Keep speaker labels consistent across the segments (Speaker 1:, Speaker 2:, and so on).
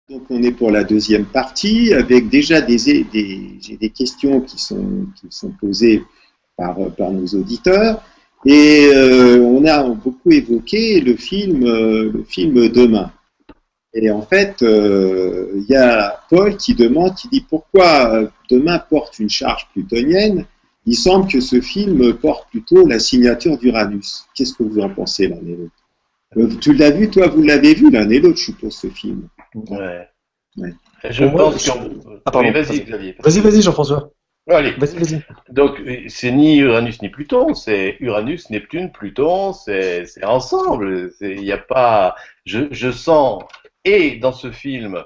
Speaker 1: Donc on est pour la deuxième partie avec déjà j'ai des questions qui sont posées par nos auditeurs et on a beaucoup évoqué le film Demain. Et en fait, il y a Paul qui demande, qui dit pourquoi Demain porte une charge plutonienne. Il semble que ce film porte plutôt la signature d'Uranus. Qu'est-ce que vous en pensez l'un et l'autre? Tu l'as vu, toi, vous l'avez vu l'un et l'autre, je suppose, ce film.
Speaker 2: Ouais.
Speaker 1: Ouais.
Speaker 2: Je
Speaker 3: Pour moi,
Speaker 2: pense qu'on.
Speaker 3: ah
Speaker 2: Oui,
Speaker 3: pardon,
Speaker 2: vas-y,
Speaker 3: vas-y.
Speaker 2: Xavier.
Speaker 3: Vas-y, Jean-François.
Speaker 2: Allez.
Speaker 3: Vas-y.
Speaker 2: Donc, c'est ni Uranus ni Pluton, c'est Uranus, Neptune, Pluton, c'est ensemble. Il n'y a pas. Je sens, et dans ce film,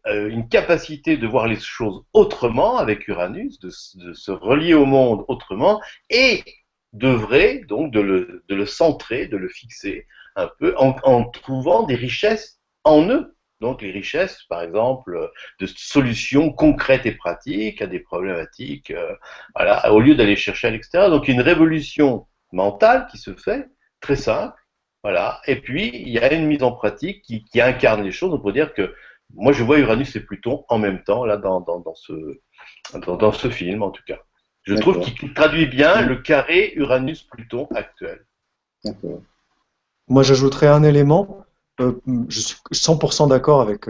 Speaker 2: une capacité de voir les choses autrement avec Uranus, de se relier au monde autrement, et d'œuvrer, donc de le centrer, de le fixer un peu, en trouvant des richesses en eux. Donc les richesses, par exemple, de solutions concrètes et pratiques à des problématiques, voilà, au lieu d'aller chercher à l'extérieur. Donc une révolution mentale qui se fait, très simple, voilà. Et puis il y a une mise en pratique qui incarne les choses. On peut dire que moi je vois Uranus et Pluton en même temps là dans ce film en tout cas. Je trouve
Speaker 1: D'accord.
Speaker 2: qu'il traduit bien le carré Uranus-Pluton actuel.
Speaker 1: D'accord.
Speaker 3: Moi, j'ajouterais un élément. Je suis 100% d'accord avec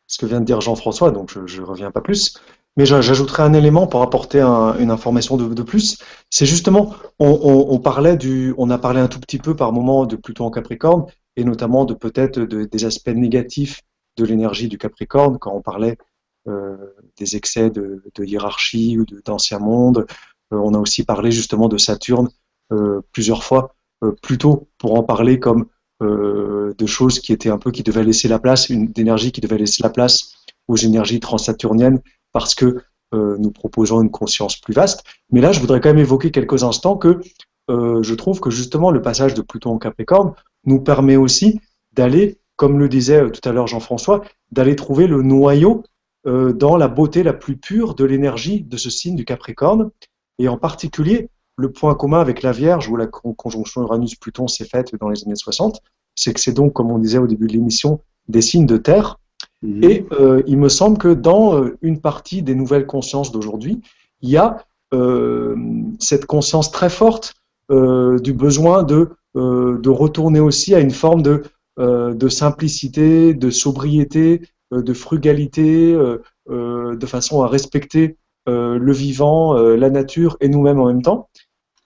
Speaker 3: ce que vient de dire Jean-François, donc je reviens pas plus. Mais j'ajouterais un élément pour apporter une information de plus. C'est justement, on a parlé un tout petit peu par moment de Pluton en Capricorne, et notamment de peut-être des aspects négatifs de l'énergie du Capricorne, quand on parlait euh, des excès de hiérarchie ou d'ancien monde. On a aussi parlé justement de Saturne plusieurs fois, plutôt pour en parler comme de choses qui étaient un peu, qui devaient laisser la place, d'énergie qui devait laisser la place aux énergies transsaturniennes, parce que nous proposons une conscience plus vaste. Mais là, je voudrais quand même évoquer quelques instants que je trouve que justement le passage de Pluton au Capricorne nous permet aussi d'aller, comme le disait tout à l'heure Jean-François, d'aller trouver le noyau dans la beauté la plus pure de l'énergie de ce signe du Capricorne, et en particulier le point commun avec la Vierge, où la conjonction Uranus-Pluton s'est faite dans les années 60, c'est que c'est donc, comme on disait au début de l'émission, des signes de terre. Et il me semble que dans une partie des nouvelles consciences d'aujourd'hui, il y a cette conscience très forte du besoin de retourner aussi à une forme de simplicité, de sobriété, de frugalité, de façon à respecter le vivant, la nature et nous-mêmes en même temps.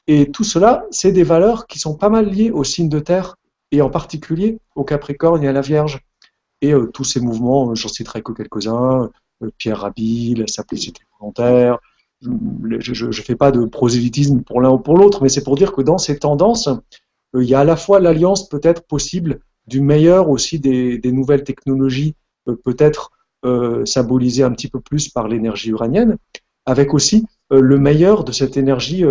Speaker 3: Et tout cela, c'est des valeurs qui sont pas mal liées au signe de terre, et en particulier au Capricorne et à la Vierge. Et tous ces mouvements, j'en citerai que quelques-uns, Pierre Rabhi, la simplicité volontaire. Je ne fais pas de prosélytisme pour l'un ou pour l'autre, mais c'est pour dire que dans ces tendances, il y a à la fois l'alliance peut-être possible du meilleur aussi des nouvelles technologies, peut-être symbolisées un petit peu plus par l'énergie uranienne, avec aussi le meilleur de cette énergie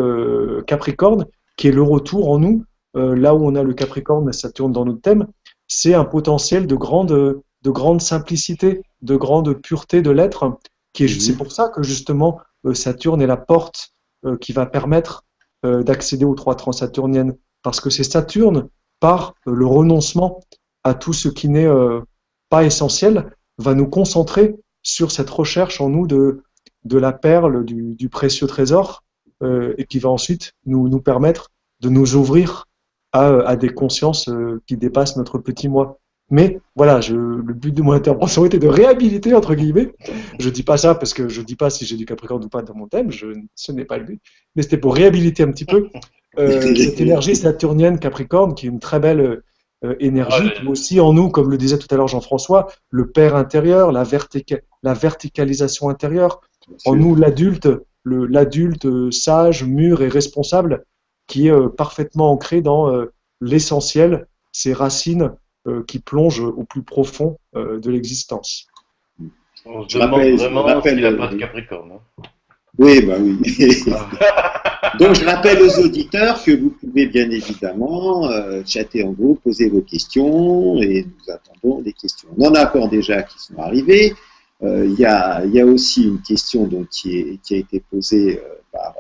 Speaker 3: Capricorne, qui est le retour en nous, là où on a le Capricorne et Saturne dans notre thème, c'est un potentiel de grande simplicité, de grande pureté de l'être, c'est pour ça que justement Saturne est la porte qui va permettre d'accéder aux trois transsaturniennes, parce que c'est Saturne, par le renoncement à tout ce qui n'est pas essentiel, va nous concentrer sur cette recherche en nous de la perle, du précieux trésor, et qui va ensuite nous permettre de nous ouvrir à des consciences qui dépassent notre petit moi. Mais voilà, le but de mon intervention était de réhabiliter, entre guillemets. Je dis pas ça parce que je dis pas si j'ai du Capricorne ou pas dans mon thème, ce n'est pas le but. Mais c'était pour réhabiliter un petit peu cette énergie saturnienne Capricorne, qui est une très belle énergie, qui est aussi en nous, comme le disait tout à l'heure Jean-François, le père intérieur, la verticalisation intérieure. En nous, l'adulte sage, mûr et responsable, qui est parfaitement ancré dans l'essentiel, ses racines qui plongent au plus profond de l'existence.
Speaker 2: On se demande vraiment s'il n'a pas de Capricorne. Hein.
Speaker 1: Oui, bah oui. Donc je rappelle aux auditeurs que vous pouvez bien évidemment chatter en groupe, poser vos questions, et nous attendons des questions. On en a encore déjà qui sont arrivées. Il y a aussi une question donc, qui a été posée par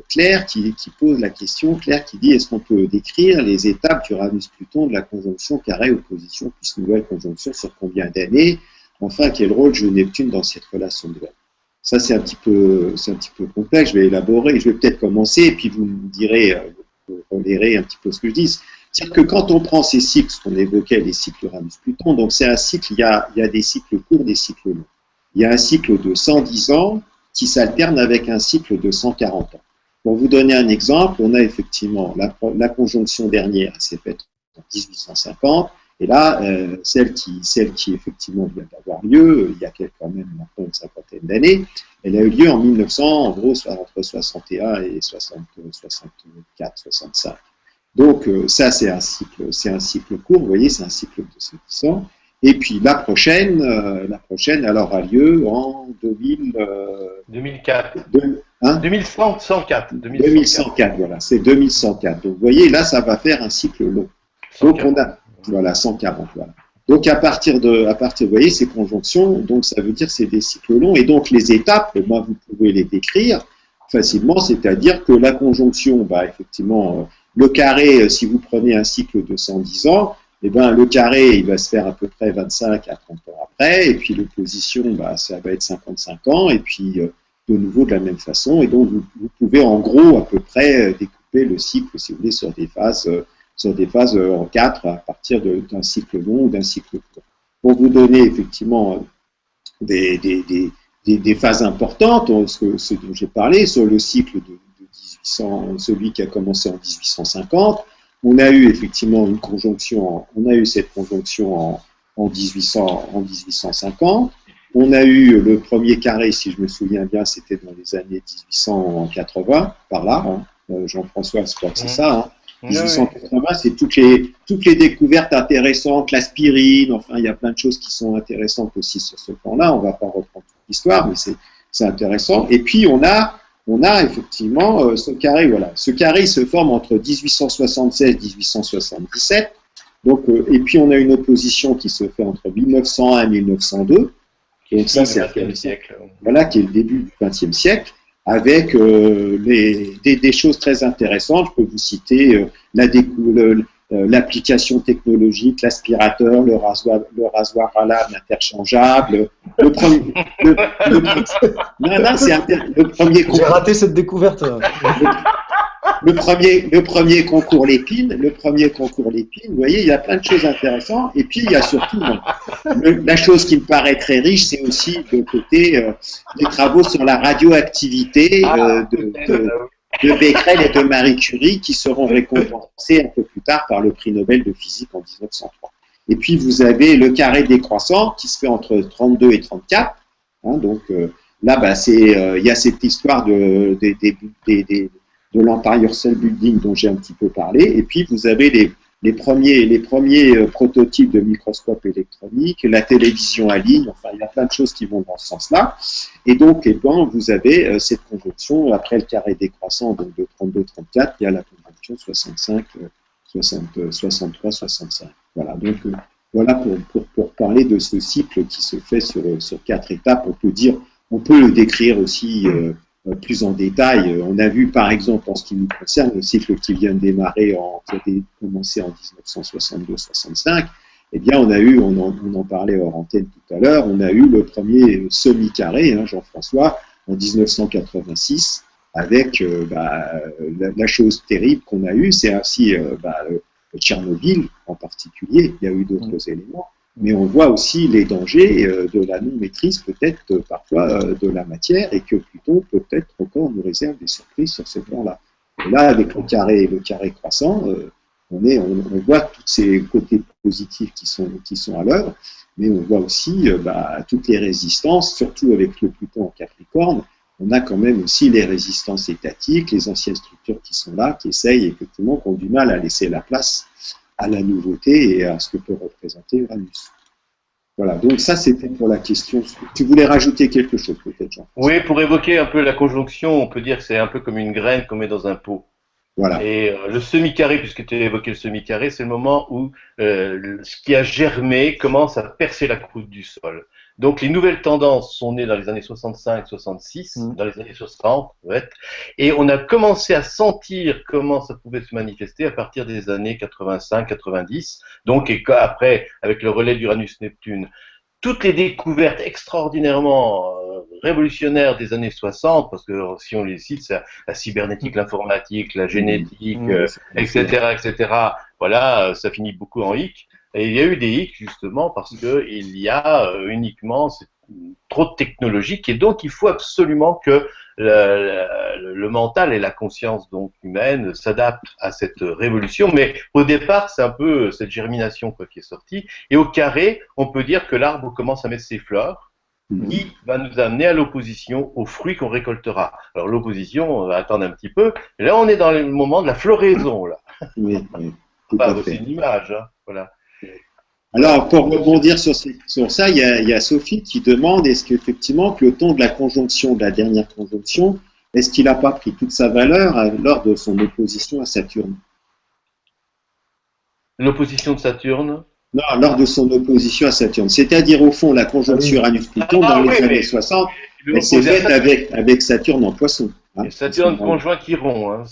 Speaker 1: Claire qui pose la question, Claire qui dit est-ce qu'on peut décrire les étapes d'Uranus-Pluton de la conjonction carré-opposition plus nouvelle conjonction sur combien d'années? Enfin, quel rôle joue Neptune dans cette relation de verbe? Ça, c'est un petit peu complexe. Je vais élaborer, je vais peut-être commencer, et puis vous me direz, vous relirez un petit peu ce que je dis. C'est-à-dire que quand on prend ces cycles, ce qu'on évoquait, les cycles Uranus-Pluton, donc c'est un cycle, il y a des cycles courts, des cycles longs. Il y a un cycle de 110 ans qui s'alterne avec un cycle de 140 ans. Pour vous donner un exemple, on a effectivement la conjonction dernière, s'est faite en 1850, et là, celle qui effectivement vient d'avoir lieu, il y a quand même maintenant une cinquantaine d'années, elle a eu lieu en 1900, en gros, entre 61 et 64, 65. Donc ça, c'est un cycle court, vous voyez, c'est un cycle de 110 ans. Et puis la prochaine, elle aura lieu en
Speaker 2: 2004.
Speaker 1: 2104. 2104, voilà, c'est 2104. Donc vous voyez, là, ça va faire un cycle long.
Speaker 2: 140.
Speaker 1: Donc on a, voilà, 140, voilà. Donc à partir de, vous voyez, ces conjonctions, donc ça veut dire que c'est des cycles longs. Et donc les étapes, moi, vous pouvez les décrire facilement, c'est-à-dire que la conjonction, effectivement, le carré, si vous prenez un cycle de 110 ans, eh ben, le carré, il va se faire à peu près 25 à 30 ans après, et puis l'opposition, ça va être 55 ans, et puis de nouveau de la même façon. Et donc, vous pouvez en gros à peu près découper le cycle, si vous voulez, sur des phases en 4 à partir d'un cycle long ou d'un cycle court. Pour vous donner effectivement des phases importantes, ce dont j'ai parlé, sur le cycle de 1800, celui qui a commencé en 1850, on a eu effectivement une conjonction, on a eu cette conjonction en 1850. On a eu le premier carré, si je me souviens bien, c'était dans les années 1880, par là. Jean-François, je crois que c'est ça. 1880, c'est toutes les découvertes intéressantes, l'aspirine, enfin, il y a plein de choses qui sont intéressantes aussi sur ce plan-là. On ne va pas reprendre toute l'histoire, mais c'est intéressant. Et puis, on a effectivement ce carré, voilà. Ce carré se forme entre 1876 et 1877. Donc, et puis, on a une opposition qui se fait entre 1901 et 1902. Donc, ça, c'est le siècle. Voilà, qui est le début du XXe siècle, avec des choses très intéressantes. Je peux vous citer l'application technologique, l'aspirateur, le rasoir à lame interchangeable. Le premier.
Speaker 3: J'ai raté cette découverte.
Speaker 1: Le premier concours Lépine, vous voyez, il y a plein de choses intéressantes. Et puis, il y a surtout, la chose qui me paraît très riche, c'est aussi de côté des travaux sur la radioactivité de Becquerel et de Marie Curie, qui seront récompensés un peu plus tard par le prix Nobel de physique en 1903. Et puis, vous avez le carré décroissant qui se fait entre 32 et 34. Donc, là, il y a cette histoire de l'Empire Cell Building dont j'ai un petit peu parlé, et puis vous avez les premiers prototypes de microscopes électroniques, la télévision à ligne, enfin il y a plein de choses qui vont dans ce sens-là, et donc vous avez cette conjonction, après le carré décroissant donc de 32-34, il y a la conjonction 63-65. Voilà, donc voilà pour parler de ce cycle qui se fait sur 4 étapes. On peut le décrire aussi plus en détail. On a vu, par exemple, en ce qui nous concerne, le cycle qui vient de démarrer, qui a commencé en 1962-65, eh bien, on en parlait hors antenne tout à l'heure, on a eu le premier semi-carré, Jean-François, en 1986, avec la chose terrible qu'on a eue, c'est ainsi Tchernobyl en particulier, il y a eu d'autres éléments. Mais on voit aussi les dangers de la non-maîtrise peut-être parfois de la matière, et que Pluton peut-être encore nous réserve des surprises sur ce plan-là. Et là, avec le carré croissant, on voit tous ces côtés positifs qui sont à l'œuvre, mais on voit aussi toutes les résistances, surtout avec le Pluton en Capricorne. On a quand même aussi les résistances étatiques, les anciennes structures qui sont là, qui essayent effectivement, qui ont du mal à laisser la place à la nouveauté et à ce que peut représenter Uranus. Voilà, donc ça c'était pour la question. Tu voulais rajouter quelque chose peut-être, Jean?
Speaker 2: Oui, pour évoquer un peu la conjonction, on peut dire que c'est un peu comme une graine qu'on met dans un pot.
Speaker 1: Voilà.
Speaker 2: Et le semi-carré, puisque tu as évoqué le semi-carré, c'est le moment où ce qui a germé commence à percer la croûte du sol. Donc les nouvelles tendances sont nées dans les années 65-66, dans les années 60, ouais, et on a commencé à sentir comment ça pouvait se manifester à partir des années 85-90. Donc et après, avec le relais d'Uranus-Neptune, toutes les découvertes extraordinairement révolutionnaires des années 60, parce que si on les cite, c'est la cybernétique, l'informatique, la génétique, etc., etc. Voilà, ça finit beaucoup en hic. Et il y a eu des hicks justement parce que il y a uniquement trop de technologies et donc il faut absolument que le mental et la conscience donc humaine s'adaptent à cette révolution. Mais au départ, c'est un peu cette germination quoi, qui est sortie. Et au carré, on peut dire que l'arbre commence à mettre ses fleurs, qui va nous amener à l'opposition aux fruits qu'on récoltera. Alors l'opposition, on va attendre un petit peu. Et là, on est dans le moment de la floraison. Là.
Speaker 1: Oui,
Speaker 2: C'est une image. Hein, voilà.
Speaker 1: Alors, pour rebondir sur ça, il y a Sophie qui demande est-ce qu'effectivement que le ton de la conjonction, de la dernière conjonction, est-ce qu'il n'a pas pris toute sa valeur lors de son opposition à Saturne?
Speaker 2: L'opposition de Saturne?
Speaker 1: Non, lors de son opposition à Saturne. C'est-à-dire, au fond, la conjonction Uranus-Pluton dans les années 60, elle s'est faite avec Saturne en Poisson.
Speaker 2: Hein, Saturne conjoint Chiron. Hein,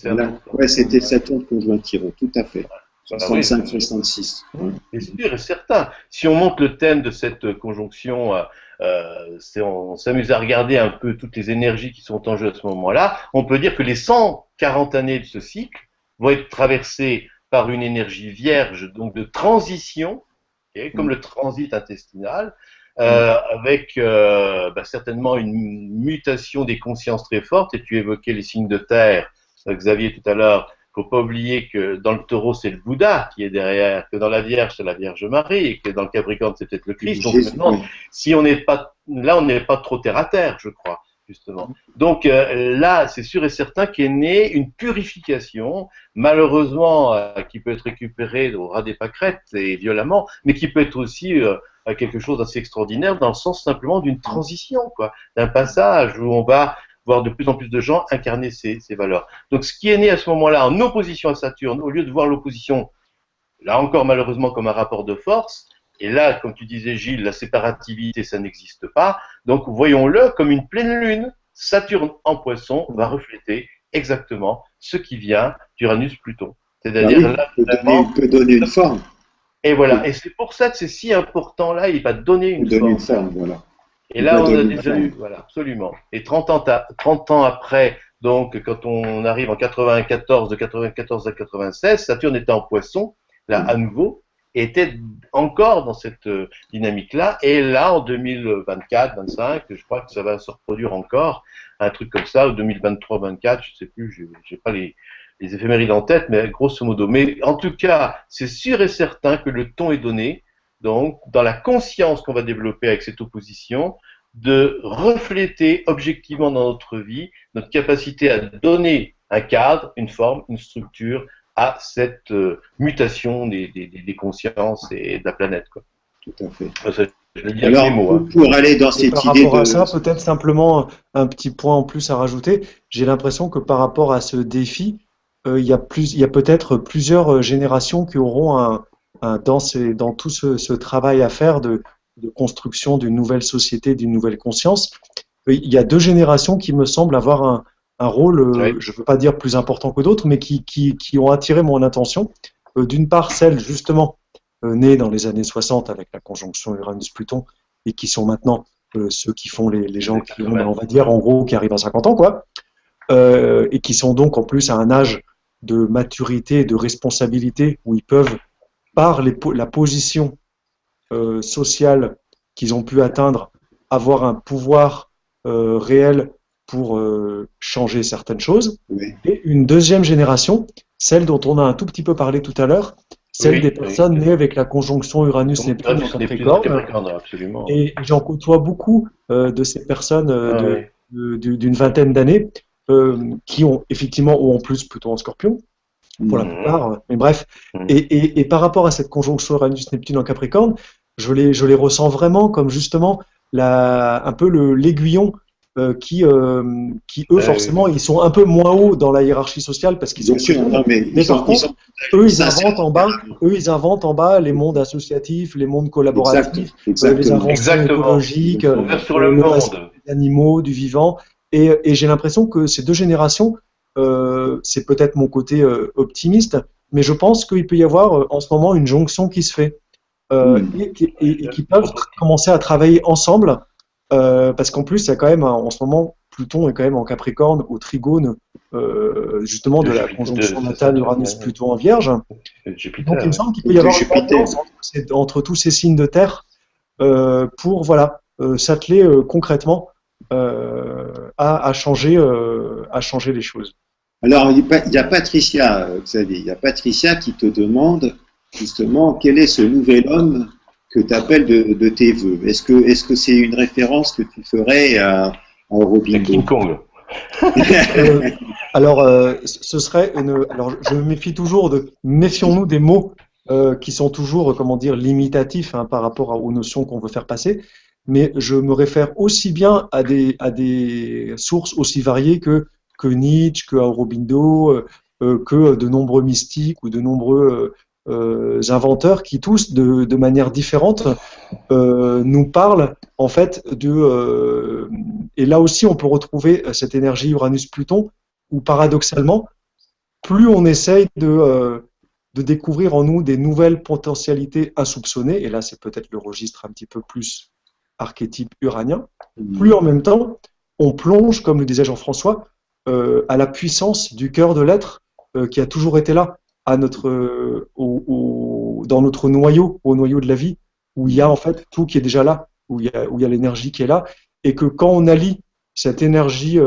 Speaker 1: ouais, c'était Saturne conjoint Chiron, tout à fait. 65-66.
Speaker 2: C'est sûr et certain. Si on monte le thème de cette conjonction, on s'amuse à regarder un peu toutes les énergies qui sont en jeu à ce moment-là, on peut dire que les 140 années de ce cycle vont être traversées par une énergie vierge, donc de transition, comme le transit intestinal, avec certainement une mutation des consciences très forte. Et tu évoquais les signes de terre, Xavier, tout à l'heure. Il ne faut pas oublier que dans le Taureau, c'est le Bouddha qui est derrière, que dans la Vierge, c'est la Vierge Marie, et que dans le Capricorne, c'est peut-être le Christ. Donc, je me demande si on n'est pas, là, on n'est pas trop terre à terre, je crois, justement. Donc, là, c'est sûr et certain qu'est née une purification, malheureusement, qui peut être récupérée au ras des pâquerettes et violemment, mais qui peut être aussi quelque chose d'assez extraordinaire dans le sens simplement d'une transition, quoi, d'un passage où on va voir de plus en plus de gens incarner ces valeurs. Donc ce qui est né à ce moment-là en opposition à Saturne, au lieu de voir l'opposition, là encore malheureusement comme un rapport de force, et là, comme tu disais Gilles, la séparativité, ça n'existe pas, donc voyons-le comme une pleine lune. Saturne en Poisson va refléter exactement ce qui vient d'Uranus-Pluton. C'est-à-dire
Speaker 1: il peut donner une forme.
Speaker 2: Et voilà, et c'est pour ça que c'est si important là, il va donner une forme.
Speaker 1: Voilà.
Speaker 2: Et là, on a déjà eu, voilà, absolument. Et 30 ans après, donc, quand on arrive en 94, de 94 à 96, Saturne était en Poisson, là, à nouveau, et était encore dans cette dynamique-là. Et là, en 2024-25, je crois que ça va se reproduire encore, un truc comme ça, ou 2023-24, je sais plus, j'ai pas les éphémérides en tête, mais grosso modo. Mais en tout cas, c'est sûr et certain que le ton est donné. Donc, dans la conscience qu'on va développer avec cette opposition, de refléter objectivement dans notre vie notre capacité à donner un cadre, une forme, une structure à cette mutation des consciences et de la planète, quoi.
Speaker 1: Tout à fait.
Speaker 2: Je le dis
Speaker 1: alors,
Speaker 2: avec les mots,
Speaker 1: pour aller dans cette
Speaker 3: par
Speaker 1: idée
Speaker 3: rapport
Speaker 1: de...
Speaker 3: à ça, peut-être simplement un petit point en plus à rajouter. J'ai l'impression que par rapport à ce défi, il y a peut-être plusieurs générations qui auront dans tout ce travail à faire de construction d'une nouvelle société, d'une nouvelle conscience. Il y a deux générations qui me semblent avoir un rôle, je ne veux pas dire plus important que d'autres, mais qui ont attiré mon attention. D'une part, celles justement nées dans les années 60 avec la conjonction Uranus-Pluton et qui sont maintenant ceux qui font les gens qui ont, on va dire, en gros, qui arrivent à 50 ans, quoi, et qui sont donc en plus à un âge de maturité, de responsabilité, où ils peuvent, par la position sociale qu'ils ont pu atteindre, avoir un pouvoir réel pour changer certaines choses. Oui. Et une deuxième génération, celle dont on a un tout petit peu parlé tout à l'heure, celle des personnes nées avec la conjonction Uranus-Neptune en Capricorne. Et j'en côtoie beaucoup de ces personnes d'une vingtaine d'années qui ont effectivement, ou en plus plutôt en Scorpion, pour la plupart, mais bref. Et par rapport à cette conjonction Uranus-Neptune en Capricorne, je les ressens vraiment comme justement un peu l'aiguillon qui eux, forcément, ils sont un peu moins hauts dans la hiérarchie sociale parce qu'ils
Speaker 1: Bien
Speaker 3: ont
Speaker 1: sûr, non, mais
Speaker 3: par contre, eux, ils inventent en bas les mondes associatifs, les mondes collaboratifs, les inventions
Speaker 2: Exactement.
Speaker 3: écologiques,
Speaker 2: Ouvert sur le
Speaker 3: respect
Speaker 2: monde.
Speaker 3: des animaux, du vivant. Et j'ai l'impression que ces deux générations, c'est peut-être mon côté optimiste, mais je pense qu'il peut y avoir en ce moment une jonction qui se fait et qui peuvent commencer à travailler ensemble. Parce qu'en plus, il y a quand même, en ce moment, Pluton est quand même en Capricorne, au trigone, justement, de la conjonction natale Uranus-Pluton en Vierge.
Speaker 2: Jupiter,
Speaker 3: donc, il me semble qu'il peut y avoir une alliance entre tous ces signes de terre pour voilà, s'atteler concrètement à changer les choses.
Speaker 1: Alors, il y a Patricia, Xavier, il y a Patricia qui te demande justement quel est ce nouvel homme que tu appelles de tes voeux. Est-ce que c'est une référence que tu ferais à Aurobindo?
Speaker 2: King Kong.
Speaker 3: Alors, ce serait alors, je me méfie toujours méfions-nous des mots qui sont toujours, comment dire, limitatifs par rapport aux notions qu'on veut faire passer. Mais je me réfère aussi bien à des sources aussi variées que Nietzsche, que Aurobindo, que de nombreux mystiques ou de nombreux inventeurs qui tous, de manière différente, nous parlent en fait et là aussi on peut retrouver cette énergie Uranus-Pluton où paradoxalement, plus on essaye de découvrir en nous des nouvelles potentialités insoupçonnées, et là c'est peut-être le registre un petit peu plus archétype uranien, plus en même temps on plonge, comme le disait Jean-François, à la puissance du cœur de l'être qui a toujours été là, dans notre noyau, au noyau de la vie, où il y a en fait tout qui est déjà là, où il y a l'énergie qui est là, et que quand on allie cette énergie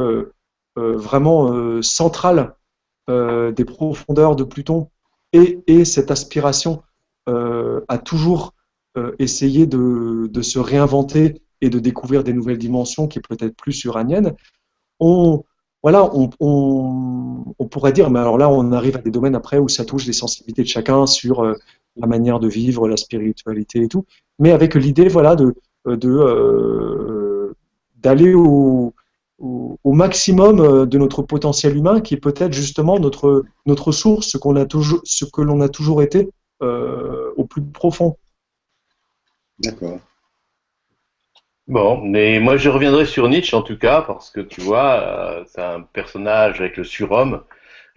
Speaker 3: vraiment centrale des profondeurs de Pluton et cette aspiration à toujours essayer de se réinventer et de découvrir des nouvelles dimensions qui est peut-être plus uranienne, on pourrait dire, mais alors là, on arrive à des domaines après où ça touche les sensibilités de chacun sur la manière de vivre, la spiritualité et tout, mais avec l'idée, voilà, d'aller au maximum de notre potentiel humain, qui est peut-être justement notre source, ce que l'on a toujours été au plus profond.
Speaker 1: D'accord.
Speaker 2: Bon, mais moi je reviendrai sur Nietzsche en tout cas, parce que tu vois, c'est un personnage avec le surhomme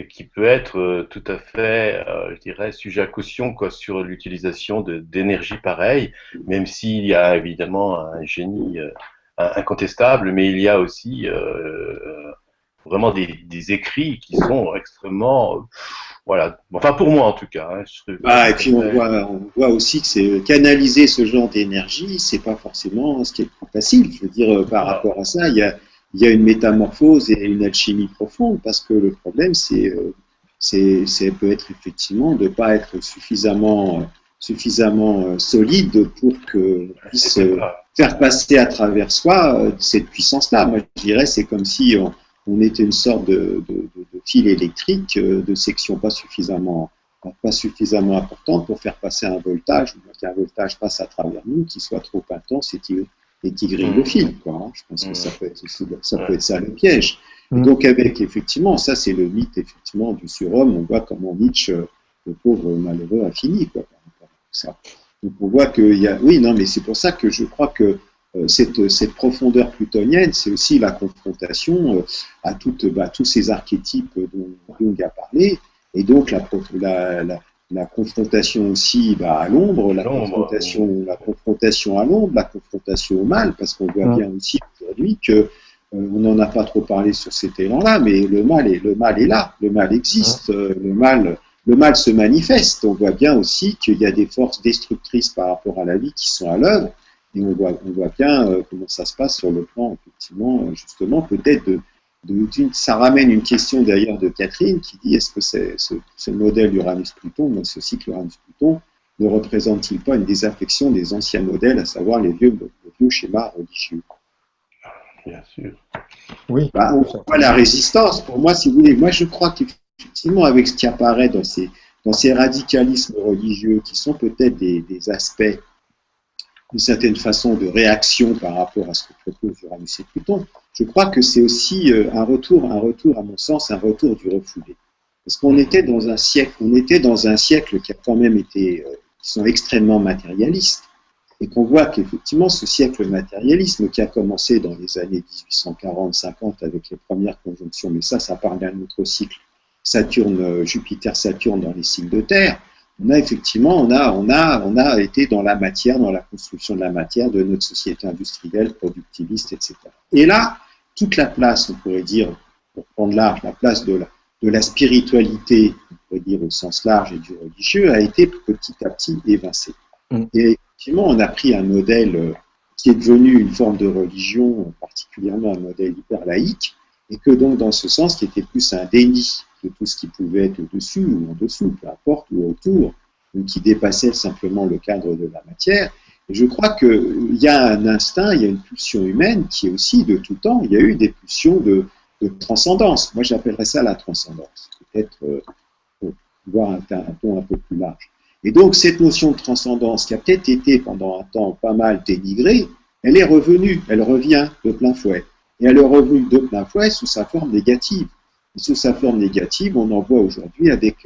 Speaker 2: qui peut être tout à fait, je dirais, sujet à caution quoi, sur l'utilisation d'énergie pareille, même s'il y a évidemment un génie incontestable, mais il y a aussi vraiment des écrits qui sont extrêmement, voilà, enfin pour moi en tout cas.
Speaker 1: Et puis on voit aussi que c'est canaliser ce genre d'énergie, c'est pas forcément ce qui est le plus facile. Je veux dire, par rapport à ça, il y a une métamorphose et une alchimie profonde, parce que le problème, c'est peut être effectivement de pas être suffisamment solide pour que puisse faire passer à travers soi cette puissance-là. Moi, je dirais, c'est comme si on était une sorte de fil électrique de section pas suffisamment importante pour faire passer un voltage, ou qu'un voltage passe à travers nous, qui soit trop intense et qui grille le fil, quoi, hein. Je pense que ça peut être ça le piège. Et donc avec, effectivement, ça c'est le mythe effectivement du surhomme, on voit comment Nietzsche, le pauvre malheureux, a fini, quoi, par rapport à ça. Donc on voit qu'il y a, oui, non, mais c'est pour ça que je crois que cette profondeur plutonienne, c'est aussi la confrontation à tous ces archétypes dont Jung a parlé, et donc la confrontation aussi à l'ombre, la confrontation à l'ombre, la confrontation au mal, parce qu'on voit bien aussi aujourd'hui que on n'en a pas trop parlé sur cet élan-là, mais le mal est là, le mal existe, le mal se manifeste. On voit bien aussi qu'il y a des forces destructrices par rapport à la vie qui sont à l'œuvre. Et on voit bien comment ça se passe sur le plan, effectivement, justement, peut-être ça ramène une question d'ailleurs de Catherine qui dit, est-ce que ce modèle Uranus-Pluton, ce cycle Uranus-Pluton, ne représente-t-il pas une désaffection des anciens modèles, à savoir les vieux schémas religieux?
Speaker 2: Bien sûr.
Speaker 3: Oui.
Speaker 1: On voit la résistance, pour moi, si vous voulez. Moi, je crois qu'effectivement, avec ce qui apparaît dans ces radicalismes religieux, qui sont peut-être des aspects une certaine façon de réaction par rapport à ce que propose Uranus et Pluton. Je crois que c'est aussi un retour, à mon sens, un retour du refoulé. Parce qu'on était dans un siècle qui a quand même été, qui sont extrêmement matérialistes, et qu'on voit qu'effectivement ce siècle matérialisme qui a commencé dans les années 1840-50 avec les premières conjonctions, mais ça parle d'un autre cycle, Jupiter-Saturne dans les signes de terre, on a effectivement, on a été dans la matière, dans la construction de la matière de notre société industrielle, productiviste, etc. Et là, toute la place, on pourrait dire, pour prendre large, la place de la spiritualité, on pourrait dire au sens large et du religieux, a été petit à petit évincée. Et effectivement, on a pris un modèle qui est devenu une forme de religion, particulièrement un modèle hyper laïque, et que donc dans ce sens, qui était plus un déni de tout ce qui pouvait être au-dessus ou en dessous, peu importe, ou autour, ou qui dépassait simplement le cadre de la matière. Et je crois qu'il y a un instinct, il y a une pulsion humaine qui est aussi de tout temps, il y a eu des pulsions de transcendance. Moi, j'appellerais ça la transcendance, peut-être pour voir un ton un peu plus large. Et donc, cette notion de transcendance, qui a peut-être été pendant un temps pas mal dénigrée, elle est revenue, elle revient de plein fouet. Et elle est revenue de plein fouet sous sa forme négative. Et sous sa forme négative, on en voit aujourd'hui avec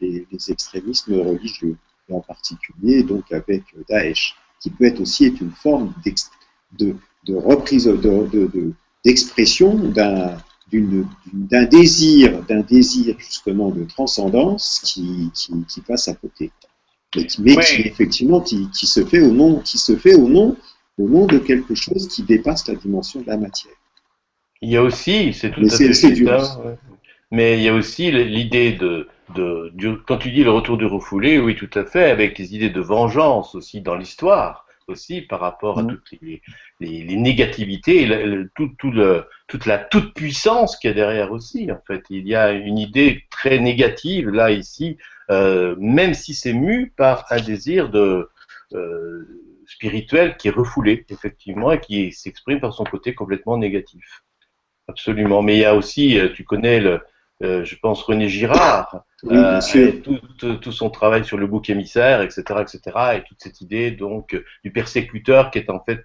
Speaker 1: les extrémismes religieux, et en particulier donc avec Daesh, qui peut être aussi une forme de reprise, d'expression d'un désir justement de transcendance qui passe à côté, mais qui effectivement qui se fait au nom de quelque chose qui dépasse la dimension de la matière.
Speaker 2: Il y a aussi, c'est tout à fait juste, mais il y a aussi l'idée quand tu dis le retour du refoulé, oui, tout à fait, avec les idées de vengeance aussi dans l'histoire, aussi par rapport à toutes les négativités, et toute la toute-puissance qu'il y a derrière aussi, en fait. Il y a une idée très négative, là, ici, même si c'est mu par un désir spirituel qui est refoulé, effectivement, et qui s'exprime par son côté complètement négatif. Absolument. Mais il y a aussi, tu connais je pense René Girard, et tout son travail sur le bouc émissaire, etc., et toute cette idée donc du persécuteur qui est en fait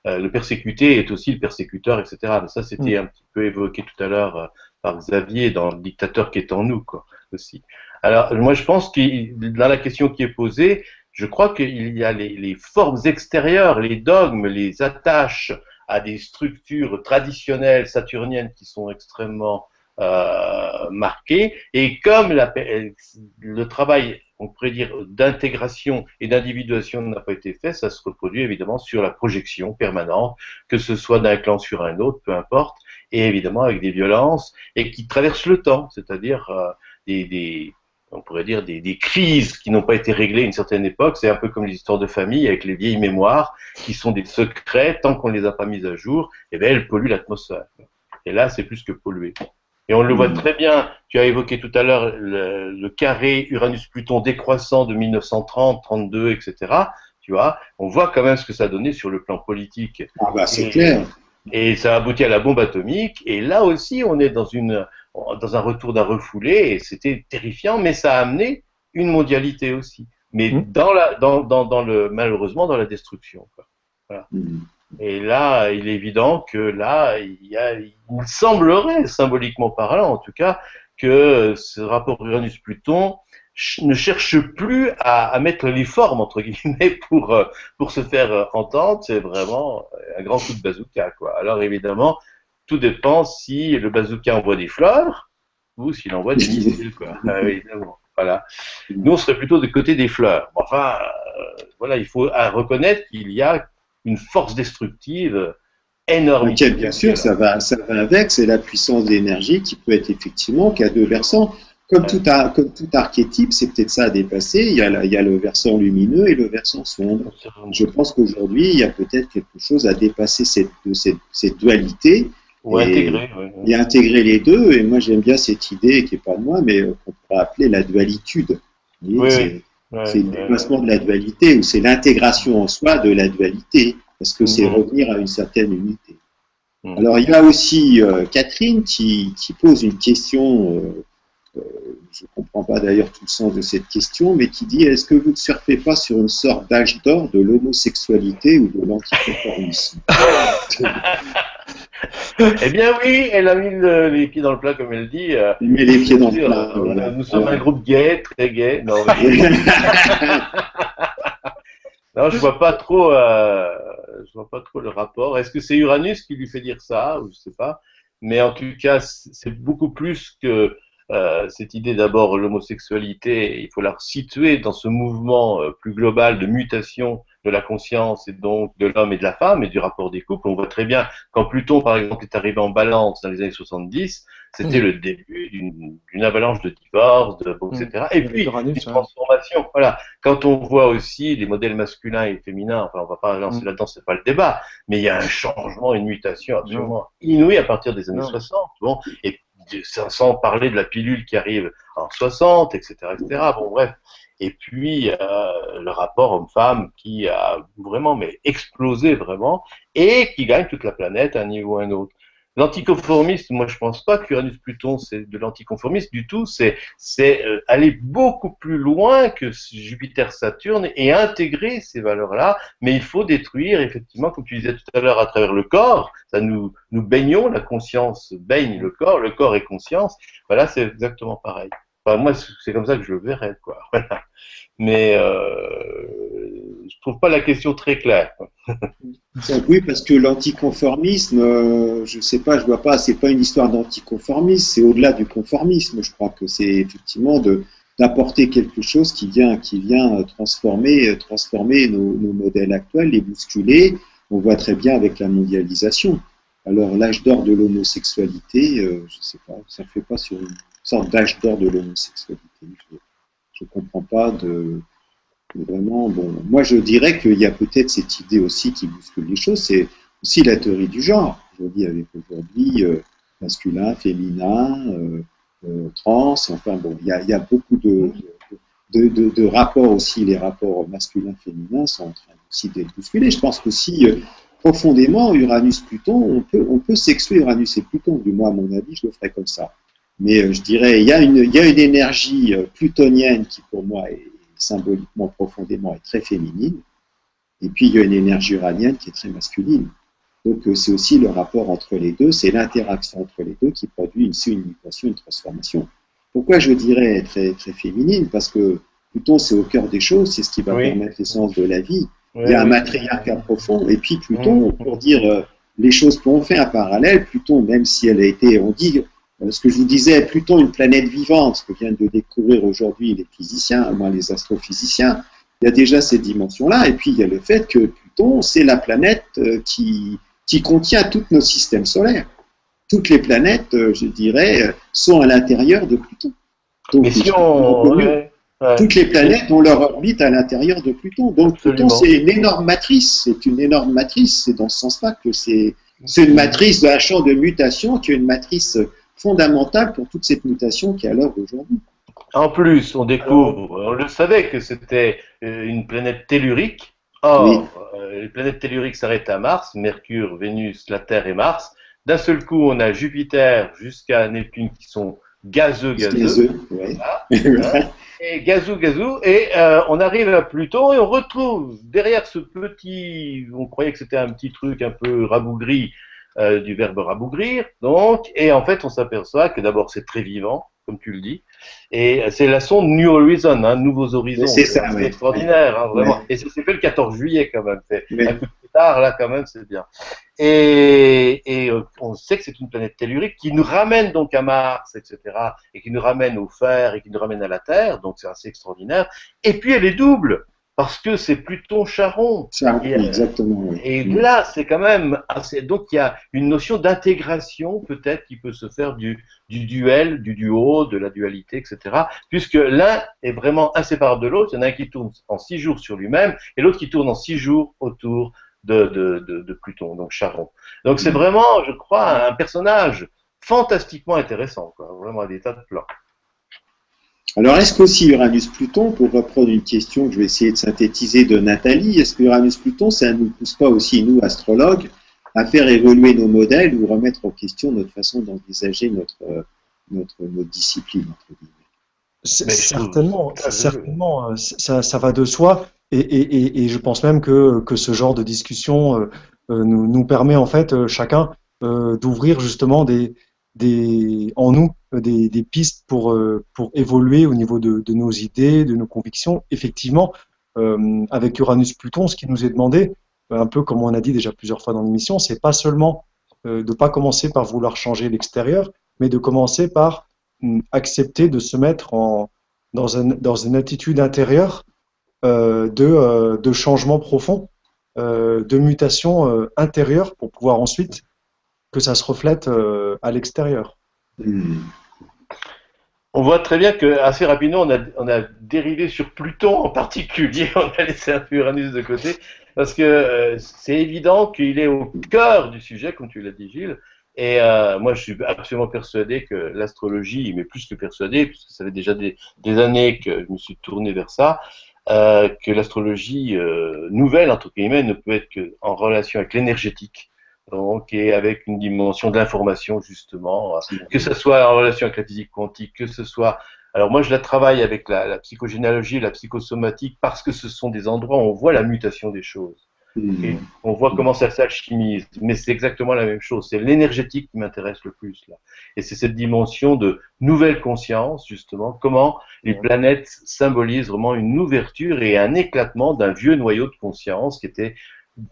Speaker 2: le persécuté est aussi le persécuteur, etc. Mais ça, c'était un petit peu évoqué tout à l'heure par Xavier dans Le dictateur qui est en nous, quoi, aussi. Alors, moi, je pense que dans la question qui est posée, je crois qu'il y a les formes extérieures, les dogmes, les attaches à des structures traditionnelles saturniennes qui sont extrêmement marquées, et comme le travail, on pourrait dire, d'intégration et d'individuation n'a pas été fait, ça se reproduit évidemment sur la projection permanente, que ce soit d'un clan sur un autre, peu importe, et évidemment avec des violences, et qui traversent le temps, c'est-à-dire on pourrait dire des crises qui n'ont pas été réglées à une certaine époque. C'est un peu comme les histoires de famille avec les vieilles mémoires qui sont des secrets, tant qu'on ne les a pas mises à jour, eh bien, elles polluent l'atmosphère. Et là, c'est plus que polluer. Et on le voit très bien, tu as évoqué tout à l'heure le carré Uranus-Pluton décroissant de 1930, 32, etc. Tu vois, on voit quand même ce que ça a donné sur le plan politique.
Speaker 1: Ah bah c'est clair.
Speaker 2: Et ça a abouti à la bombe atomique. Et là aussi, on est dans un retour d'un refoulé, et c'était terrifiant, mais ça a amené une mondialité aussi. Mais malheureusement dans la destruction, quoi. Voilà. Et là, il est évident que là, il semblerait, symboliquement parlant en tout cas, que ce rapport Uranus-Pluton ne cherche plus à mettre les formes, entre guillemets, pour se faire entendre. C'est vraiment un grand coup de bazooka, quoi. Alors évidemment, tout dépend si le bazooka envoie des fleurs ou s'il envoie des missiles, quoi. Évidemment. Voilà. Nous, on serait plutôt du côté des fleurs. Enfin, voilà, il faut reconnaître qu'il y a une force destructive énorme.
Speaker 1: Okay, bien sûr, ça va avec, c'est la puissance d'énergie qui peut être effectivement, qui a deux versants. Comme tout archétype, c'est peut-être ça à dépasser. Il y a le versant lumineux et le versant sombre. Je pense qu'aujourd'hui, il y a peut-être quelque chose à dépasser cette dualité.
Speaker 2: Ou intégrer.
Speaker 1: Et intégrer les deux. Et moi, j'aime bien cette idée qui n'est pas de moi, mais qu'on pourrait appeler la dualitude. C'est le dépassement de la dualité, ou c'est l'intégration en soi de la dualité, parce que c'est revenir à une certaine unité. Alors, il y a aussi Catherine qui pose une question je ne comprends pas d'ailleurs tout le sens de cette question, mais qui dit, est-ce que vous ne surfez pas sur une sorte d'âge d'or de l'homosexualité ou de l'anticonformisme?
Speaker 2: Eh bien oui, elle a mis les pieds dans le plat, comme elle dit.
Speaker 1: Il met les pieds dans le plat. Voilà.
Speaker 2: Nous sommes un groupe gay, très gay. Non, non, je vois pas trop le rapport. Est-ce que c'est Uranus qui lui fait dire ça, ou je sais pas. Mais en tout cas, c'est beaucoup plus que cette idée d'abord l'homosexualité. Il faut la situer dans ce mouvement plus global de mutation de la conscience et donc de l'homme et de la femme et du rapport des couples. On voit très bien quand Pluton, par exemple, est arrivé en Balance dans les années 70, c'était le début d'une avalanche de divorces, etc. Et puis une transformation. Voilà. Quand on voit aussi les modèles masculins et féminins, enfin on va pas lancer là-dedans, c'est pas le débat, mais il y a un changement, une mutation absolument inouïe à partir des années 60. Bon, et sans parler de la pilule qui arrive en 60, etc., etc. Bon, bref. Et puis, le rapport homme-femme qui a vraiment, mais explosé vraiment, et qui gagne toute la planète à un niveau ou à un autre. L'anticonformisme, moi je pense pas qu'Uranus-Pluton c'est de l'anticonformisme du tout, c'est aller beaucoup plus loin que Jupiter-Saturne et intégrer ces valeurs-là, mais il faut détruire effectivement, comme tu disais tout à l'heure, à travers le corps, ça nous baignons, la conscience baigne le corps est conscience, voilà c'est exactement pareil. Enfin, moi c'est comme ça que je le verrais, quoi. Voilà. Mais je trouve pas la question très claire.
Speaker 1: Oui, parce que l'anticonformisme, je sais pas, je vois pas, c'est pas une histoire d'anticonformisme, c'est au-delà du conformisme. Je crois que c'est effectivement d'apporter quelque chose qui vient transformer nos modèles actuels, les bousculer. On voit très bien avec la mondialisation. Alors l'âge d'or de l'homosexualité, je sais pas, ça ne fait pas sur une sorte d'âge d'or de l'homosexualité. Je comprends pas vraiment, bon, moi je dirais qu'il y a peut-être cette idée aussi qui bouscule les choses, c'est aussi la théorie du genre. Je dis avec aujourd'hui masculin, féminin, trans, enfin bon, il y a beaucoup de rapports aussi, les rapports masculins-féminins sont en train aussi d'être bousculés. Je pense qu'aussi profondément, Uranus-Pluton, on peut sexuer Uranus et Pluton, du moins à mon avis, je le ferais comme ça. Mais je dirais, il y a une énergie plutonienne qui pour moi est symboliquement, profondément, est très féminine. Et puis, il y a une énergie uranienne qui est très masculine. Donc, c'est aussi le rapport entre les deux, c'est l'interaction entre les deux qui produit une mutation, une transformation. Pourquoi je dirais très, très féminine? Parce que Pluton, c'est au cœur des choses, c'est ce qui va permettre l'essence de la vie. Il y a un matriarcat profond. Et puis, Pluton, pour dire les choses, on fait un parallèle, Pluton, même si elle a été, on dit, ce que je vous disais, Pluton, une planète vivante, ce que viennent de découvrir aujourd'hui les physiciens, moins les astrophysiciens, il y a déjà cette dimension-là, et puis il y a le fait que Pluton, c'est la planète qui contient tous nos systèmes solaires. Toutes les planètes, je dirais, sont à l'intérieur de Pluton. Donc, mais si toutes les planètes ont leur orbite à l'intérieur de Pluton. Donc Pluton, c'est une énorme matrice, c'est dans ce sens-là que c'est une matrice d'un champ de mutation, qui est une matrice fondamentale pour toute cette mutation qui est à l'œuvre aujourd'hui.
Speaker 2: En plus, on découvre, on le savait que c'était une planète tellurique. Or, les planètes telluriques s'arrêtent à Mars, Mercure, Vénus, la Terre et Mars. D'un seul coup, on a Jupiter jusqu'à Neptune qui sont gazeux. Voilà. Et gazou, et on arrive à Pluton et on retrouve derrière ce petit, on croyait que c'était un petit truc un peu rabougri, du verbe rabougrir, donc, et en fait on s'aperçoit que d'abord c'est très vivant, comme tu le dis, et c'est la sonde New Horizon, Nouveaux Horizons,
Speaker 1: c'est ça,
Speaker 2: extraordinaire, vraiment, et ça s'est fait le 14 juillet quand même, c'est un peu plus tard là quand même, c'est bien, et on sait que c'est une planète tellurique qui nous ramène donc à Mars, etc., et qui nous ramène au fer, et qui nous ramène à la Terre, donc c'est assez extraordinaire, et puis elle est double, parce que c'est Pluton Charon.
Speaker 1: Exactement. Oui.
Speaker 2: Et là, c'est quand même assez. Donc, il y a une notion d'intégration, peut-être, qui peut se faire du duel, du duo, de la dualité, etc. Puisque l'un est vraiment inséparable de l'autre. Il y en a un qui tourne en 6 jours sur lui-même et l'autre qui tourne en 6 jours autour de Pluton, donc Charon. Donc, c'est vraiment, je crois, un personnage fantastiquement intéressant, quoi. Vraiment à des tas de plans.
Speaker 1: Alors, est-ce qu'aussi Uranus-Pluton, pour reprendre une question que je vais essayer de synthétiser de Nathalie, est-ce que Uranus-Pluton, ça ne nous pousse pas aussi, nous, astrologues, à faire évoluer nos modèles ou remettre en question notre façon d'envisager notre discipline, entre guillemets.
Speaker 3: Certainement, ça va de soi, et je pense même que ce genre de discussion nous permet en fait chacun d'ouvrir justement en nous des pistes pour évoluer au niveau de nos idées, de nos convictions. Effectivement, avec Uranus-Pluton, ce qui nous est demandé, un peu comme on a dit déjà plusieurs fois dans l'émission, c'est pas seulement de pas commencer par vouloir changer l'extérieur, mais de commencer par accepter de se mettre dans une attitude intérieure de changement profond, de mutation intérieure pour pouvoir ensuite que ça se reflète à l'extérieur.
Speaker 2: On voit très bien que assez rapidement on a dérivé sur Pluton en particulier, on a laissé un peu Uranus de côté, parce que c'est évident qu'il est au cœur du sujet, comme tu l'as dit Gilles, et moi je suis absolument persuadé que l'astrologie, mais plus que persuadé, puisque ça fait déjà des années que je me suis tourné vers ça, que l'astrologie nouvelle, entre guillemets, ne peut être qu'en relation avec l'énergétique. Donc, et avec une dimension d'information, justement, que ce soit en relation avec la physique quantique, que ce soit... Alors moi, je la travaille avec la psychogénéalogie, la psychosomatique, parce que ce sont des endroits où on voit la mutation des choses. Et on voit comment ça s'alchimise, mais c'est exactement la même chose. C'est l'énergétique qui m'intéresse le plus, là. Et c'est cette dimension de nouvelle conscience, justement, comment les planètes symbolisent vraiment une ouverture et un éclatement d'un vieux noyau de conscience qui était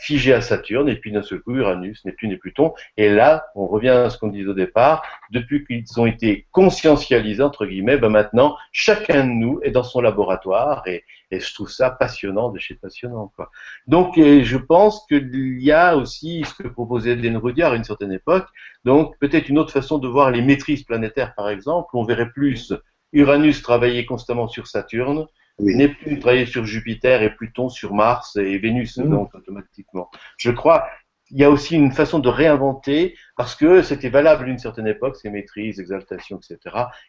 Speaker 2: figé à Saturne, et puis d'un seul coup Uranus, Neptune et Pluton. Et là, on revient à ce qu'on disait au départ, depuis qu'ils ont été consciencialisés, entre guillemets, ben maintenant, chacun de nous est dans son laboratoire, et je trouve ça passionnant de chez passionnant, quoi. Donc, je pense qu'il y a aussi ce que proposait Hélène Rudyard à une certaine époque, donc peut-être une autre façon de voir les maîtrises planétaires, par exemple, on verrait plus Uranus travailler constamment sur Saturne, Neptune travailler sur Jupiter et Pluton sur Mars et Vénus, donc automatiquement. Je crois qu'il y a aussi une façon de réinventer, parce que c'était valable à une certaine époque, ces maîtrises, exaltation, etc.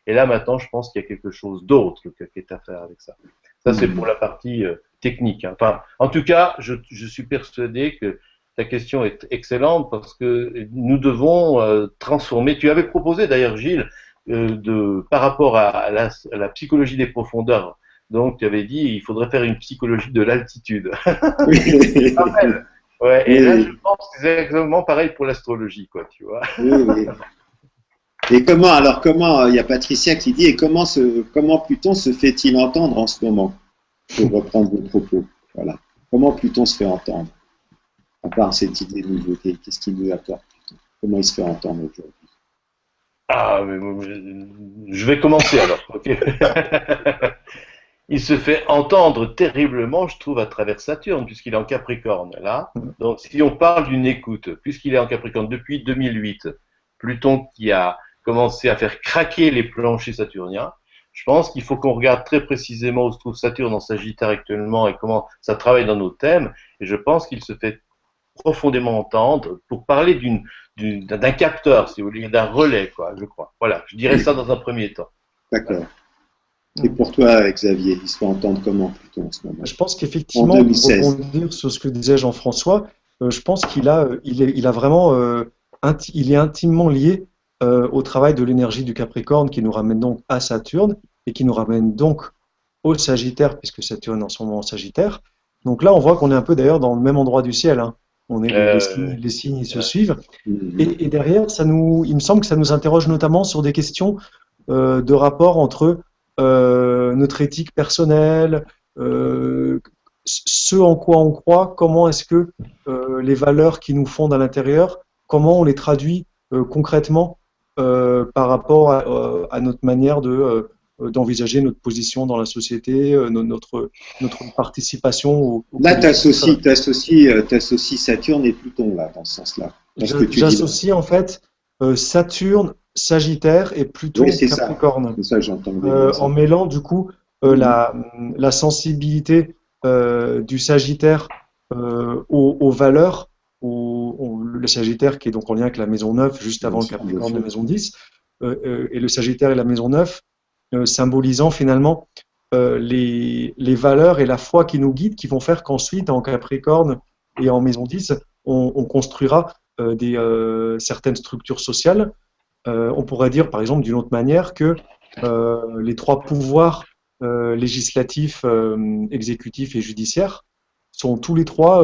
Speaker 2: Et là, maintenant, je pense qu'il y a quelque chose d'autre qui est à faire avec ça. Ça, c'est pour la partie technique. Hein. Enfin, en tout cas, je suis persuadé que ta question est excellente, parce que nous devons transformer. Tu avais proposé, d'ailleurs, Gilles, par rapport à la psychologie des profondeurs. Donc, tu avais dit il faudrait faire une psychologie de l'altitude.
Speaker 1: Oui.
Speaker 2: Ouais, et là, je pense que c'est exactement pareil pour l'astrologie, quoi, tu vois.
Speaker 1: Oui. Et comment, il y a Patricia qui dit, et comment Pluton se fait-il entendre en ce moment? Pour reprendre vos propos. Voilà. Comment Pluton se fait entendre? À part cette idée de nouveauté, qu'est-ce qu'il nous apporte, Pluton? Comment il se fait entendre aujourd'hui?
Speaker 2: Ah, mais je vais commencer alors, ok. Il se fait entendre terriblement, je trouve, à travers Saturne, puisqu'il est en Capricorne, là. Donc, si on parle d'une écoute, puisqu'il est en Capricorne depuis 2008, Pluton qui a commencé à faire craquer les planchers saturniens, je pense qu'il faut qu'on regarde très précisément où se trouve Saturne en Sagittaire actuellement et comment ça travaille dans nos thèmes, et je pense qu'il se fait profondément entendre pour parler d'un capteur, si vous voulez, d'un relais, quoi, je crois. Voilà, je dirais ça dans un premier temps.
Speaker 1: D'accord. Et pour toi, Xavier, il se fait entendre comment Pluton en ce moment?
Speaker 3: Je pense qu'effectivement, pour rebondir sur ce que disait Jean-François, je pense qu'il a vraiment, il est intimement lié au travail de l'énergie du Capricorne qui nous ramène donc à Saturne et qui nous ramène donc au Sagittaire, puisque Saturne est en ce moment en Sagittaire. Donc là, on voit qu'on est un peu d'ailleurs dans le même endroit du ciel. Hein. On est, les signes ils se suivent. Et derrière, il me semble que ça nous interroge notamment sur des questions de rapport entre notre éthique personnelle, ce en quoi on croit, comment est-ce que les valeurs qui nous fondent à l'intérieur, comment on les traduit concrètement par rapport à notre manière d'envisager notre position dans la société, notre participation au
Speaker 1: là, tu associes Saturne et Pluton, là, dans ce sens-là.
Speaker 3: J'associe en fait Saturne, Sagittaire et Pluton, Capricorne.
Speaker 1: C'est ça, j'entends.
Speaker 3: En mêlant du coup la sensibilité du Sagittaire aux valeurs, le Sagittaire qui est donc en lien avec la maison 9, juste avant le Capricorne de maison 10, et le Sagittaire et la maison 9, symbolisant finalement les valeurs et la foi qui nous guident, qui vont faire qu'ensuite, en Capricorne et en maison 10, on construira certaines structures sociales on pourrait dire, par exemple, d'une autre manière, que les trois pouvoirs législatif, exécutif et judiciaire sont tous les trois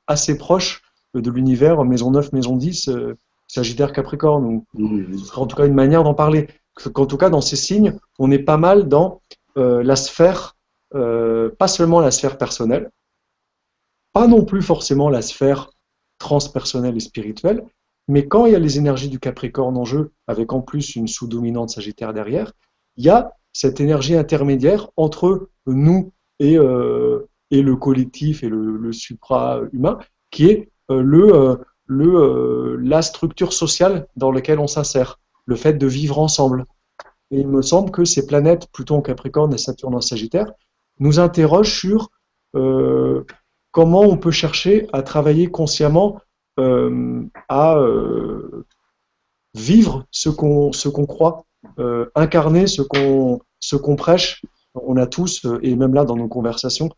Speaker 3: assez proches de l'univers Maison 9, Maison 10, Sagittaire, Capricorne. Ou, ce serait en tout cas une manière d'en parler. Qu'en tout cas, dans ces signes, on est pas mal dans la sphère, pas seulement la sphère personnelle, pas non plus forcément la sphère transpersonnelle et spirituelle, mais quand il y a les énergies du Capricorne en jeu, avec en plus une sous-dominante Sagittaire derrière, il y a cette énergie intermédiaire entre nous et le collectif et le supra-humain, qui est la structure sociale dans laquelle on s'insère, le fait de vivre ensemble. Et il me semble que ces planètes, Pluton en Capricorne et Saturne en Sagittaire, nous interrogent sur comment on peut chercher à travailler consciemment à vivre ce qu'on croit, incarner ce qu'on prêche. On a tous, et même là dans nos conversations,